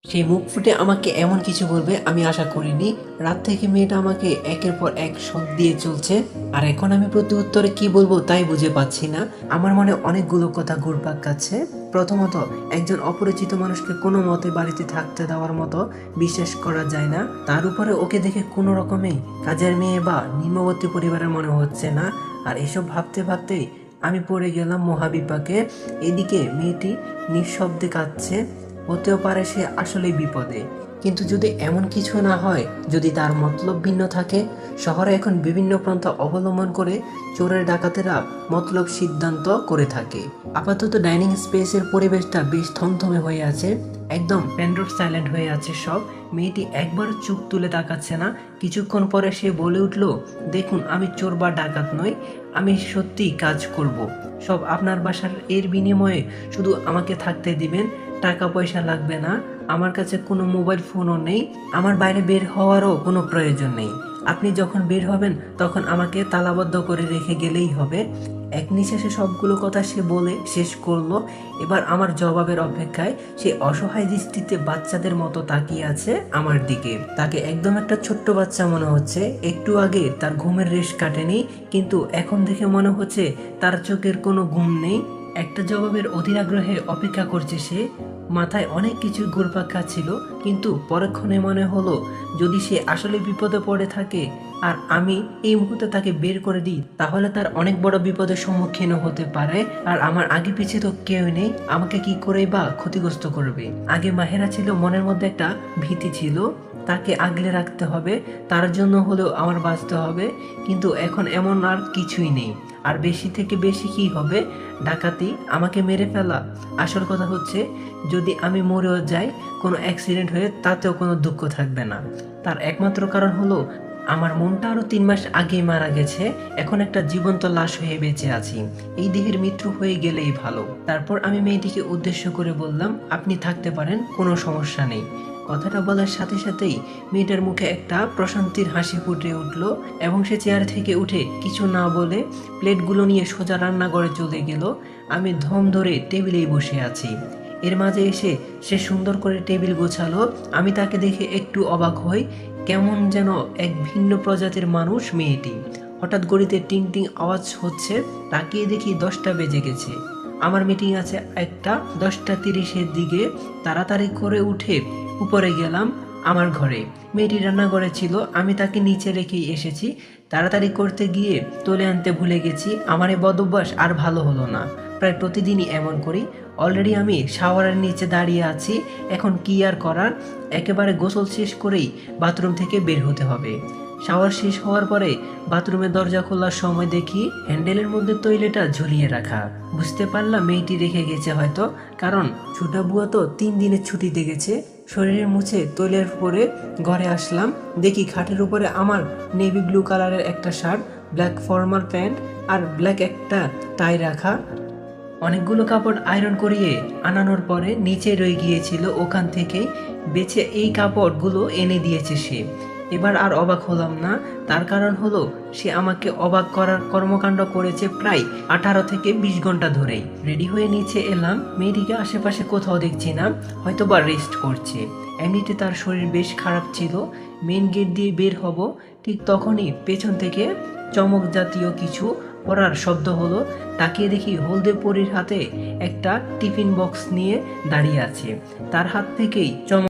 সেই মুখ ফুটে আমাকে এমন কিছু বলবে আমি আশা করিনি। রাত থেকে মেয়েটা আমাকে একের পর এক শক দিয়ে চলছে, আর এখন আমি প্রতি উত্তরে কি বলবো তাই বুঝে পাচ্ছি না। আমার মনে অনেকগুলো কথা ঘুরপাক খাচ্ছে। প্রথমত, একজন অপরিচিত মানুষকে কোনো মতে বাড়িতে থাকতে দেওয়ার মতো বিশ্বাস করা যায় না। তার উপরে ওকে দেখে কোনো রকমেই কাজের মেয়ে বা নিম্নবর্তী পরিবারের মনে হচ্ছে না। আর এসব ভাবতে ভাবতেই আমি পড়ে গেলাম মহাবিপাকে। এদিকে মেয়েটি নিঃশব্দে কাঁদছে, হতেও পারে সে আসলেই বিপদে। কিন্তু যদি এমন কিছু না হয়, যদি তার মতলব ভিন্ন থাকে। শহরে এখন বিভিন্ন পন্থা অবলম্বন করে চোরের ডাকাতেরা মতলব সিদ্ধান্ত করে থাকে। আপাতত ডাইনিং স্পেসের পরিবেশটা বেশ থমথমে হয়ে আছে, একদম প্যান্ড্রপ সাইলেন্ট হয়ে আছে সব। মেয়েটি একবার চোখ তুলে তাকাচ্ছে না। কিছুক্ষণ পরে সে বলে উঠল, দেখুন আমি চোর বা ডাকাত নই, আমি সত্যি কাজ করব। সব আপনার বাসার, এর বিনিময়ে শুধু আমাকে থাকতে দিবেন, টাকা পয়সা লাগবে না, আমার কাছে কোনো মোবাইল ফোনও নেই, আমার বাইরে বের হওয়ারও কোনো প্রয়োজন নেই। আপনি যখন বের হবেন তখন আমাকে তালাবদ্ধ করে রেখে গেলেই হবে। এক নিঃশ্বাসে সবগুলো কথা সে বলে শেষ করলো। এবার আমার জবাবের অপেক্ষায় সে অসহায় দৃষ্টিতে বাচ্চাদের মতো তাকিয়ে আছে আমার দিকে। তাকে একদম একটা ছোট্ট বাচ্চা মনে হচ্ছে। একটু আগে তার ঘুমের রেশ কাটেনি, কিন্তু এখন দেখে মনে হচ্ছে তার চোখের কোনো ঘুম নেই। একটা জবাবের অধীর আগ্রহে অপেক্ষা করছে সে। মাথায় অনেক কিছু ঘুরপাক খাচ্ছিল, কিন্তু পরক্ষণে মনে হলো যদি সে আসলে বিপদে পড়ে থাকে আর আমি এই মুহূর্তে তাকে বের করে দিই, তাহলে তার অনেক বড় বিপদের সম্মুখীন হতে পারে। আর আমার আগে পিছিয়ে তো কেউ নেই, আমাকে কি করে বা ক্ষতিগ্রস্ত করবে। আগে মাহেরা ছিল, মনের মধ্যে একটা ভীতি ছিল, তাকে আগলে রাখতে হবে, তার জন্য হলেও আমার বাঁচতে হবে। কিন্তু এখন এমন আর কিছুই নেই। আর বেশি থেকে বেশি কি হবে, ডাকাতি, আমাকে মেরে ফেলা। আসল কথা হচ্ছে, যদি আমি মরেও যাই কোনো অ্যাক্সিডেন্ট হয়ে, তাতেও কোনো দুঃখ থাকবে না। তার একমাত্র কারণ হলো আমার মনটা আরো 3 মাস আগেই মারা গেছে, এখন একটা জীবন্ত লাশ হয়ে বেঁচে আছি। এই দেহের মৃত্যু হয়ে গেলেই ভালো। তারপর আমি মেয়েটিকে উদ্দেশ্য করে বললাম, আপনি থাকতে পারেন, কোনো সমস্যা নেই। কথাটা বলার সাথে সাথেই মেয়েটার মুখে একটা প্রশান্তির হাসি ফুটে উঠল, এবং সে চেয়ার থেকে উঠে কিছু না বলে প্লেটগুলো নিয়ে সোজা রান্নাঘরে চলে গেল। আমি ধম ধরে টেবিলেই বসে আছি। এর মাঝে এসে সে সুন্দর করে টেবিল গোছালো। আমি তাকে দেখে একটু অবাক হই, কেমন যেন এক ভিন্ন প্রজাতির মানুষ মেয়েটি। হঠাৎ ঘড়িতে টিং টিং আওয়াজ হচ্ছে, তাকিয়ে দেখি 10টা বেজে গেছে। আমার মিটিং আছে একটা 10টা 30-এর দিকে। তাড়াতাড়ি করে উঠে উপরে গেলাম আমার ঘরে। মেয়েটি রান্নাঘরে ছিল, আমি তাকে নিচে রেখেই এসেছি। তাড়াতাড়ি করতে গিয়ে তুলে আনতে ভুলে গেছি। আমার এই বদ অভ্যাস আর ভালো হলো না, প্রায় প্রতিদিনই এমন করি। অলরেডি আমি শাওয়ারের নিচে দাঁড়িয়ে আছি, এখন কি আর করার। একেবারে গোসল শেষ করেই বাথরুম থেকে বের হতে হবে। শাওয়ার শেষ হওয়ার পরে বাথরুমের দরজা খোলার সময় দেখি হ্যান্ডেলের মধ্যে তৈলটা ঝুলিয়ে রাখা। বুঝতে পারলাম মেয়েটি রেখে গেছে হয়তো, কারণ ছোট বুয়া তো 3 দিনের ছুটিতে গেছে। শরীরে মুছে তৈলের পরে ঘরে আসলাম, দেখি খাটের উপরে আমার নেভি ব্লু কালারের একটা শার্ট, ব্ল্যাক ফর্মাল প্যান্ট আর ব্ল্যাক একটা টাই রাখা। অনেকগুলো কাপড় আয়রন করিয়ে আনানোর পরে নিচে রয়ে গিয়েছিল, ওখান থেকেই বেছে এই কাপড়গুলো এনে দিয়েছে সে। এবার আর অবাক হলাম না, তার কারণ হলো সে আমাকে অবাক করার কর্মকাণ্ড করেছে প্রায় 18 থেকে 20 ঘন্টা ধরেই। রেডি হয়ে নিচে এলাম, মেয়েটিকে আশেপাশে কোথাও দেখছি না, হয়তো বা রেস্ট করছে। এমনিতে তার শরীর বেশ খারাপ ছিল। মেন গেট দিয়ে বের হব, ঠিক তখনই পেছন থেকে চমক জাতীয় কিছু পড়ার শব্দ হলো। তাকিয়ে দেখি হলদে পরীর হাতে একটা টিফিন বক্স নিয়ে দাঁড়িয়ে আছে, তার হাত থেকেই চমক